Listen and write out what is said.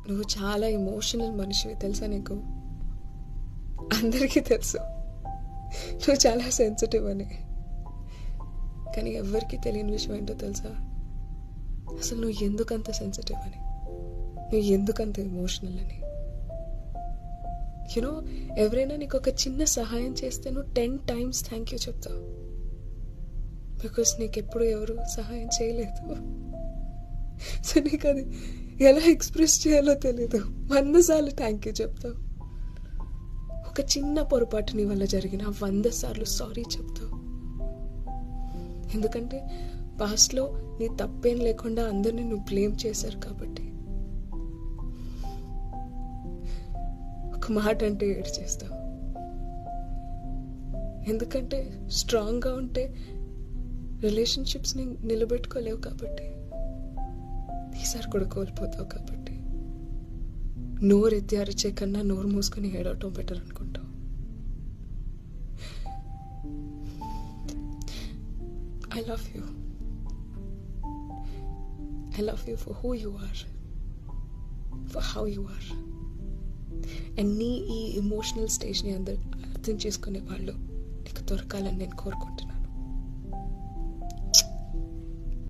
నువ్వు చాలా ఎమోషనల్ మనిషివి తెలుసా నీకు. అందరికీ తెలుసు నువ్వు చాలా సెన్సిటివ్ అని. కానీ ఎవరికి తెలియని విషయం ఏంటో తెలుసా, అసలు నువ్వు ఎందుకంత సెన్సిటివ్ అని, నువ్వు ఎందుకంత ఎమోషనల్ అని. యూనో, ఎవరైనా నీకు ఒక చిన్న సహాయం చేస్తే నువ్వు 10 times థ్యాంక్ యూ చెప్తావు. బికాస్ నీకు ఎప్పుడు ఎవరు సహాయం చేయలేదు. సో నీకు అది ఎలా ఎక్స్ప్రెస్ చేయాలో తెలీదు. 100 సార్లు థ్యాంక్ యూ చెప్తావు. ఒక చిన్న పొరపాటు నీ వల్ల జరిగిన 100 సార్లు సారీ చెప్తావు. ఎందుకంటే పాస్ట్లో నీ తప్పేం లేకుండా అందరినీ నువ్వు బ్లేమ్ చేశారు కాబట్టి. ఒక మాట అంటే ఏడు చేస్తావు. ఎందుకంటే స్ట్రాంగ్గా ఉంటే రిలేషన్షిప్స్ని నిలబెట్టుకోలేవు కాబట్టి. ఈసారి కూడా కోల్పోతావు కాబట్టి నోరు ఎత్తి అరిచే కన్నా నోరు మూసుకొని ఏడవటం బెటర్ అనుకుంటావు. I love you. I love you for who you are, for how you are. And నీ ఈ ఎమోషనల్ స్టేజ్ని అందరు అర్థం చేసుకునే వాళ్ళు నీకు దొరకాలని నేను కోరుకుంటున్నాను.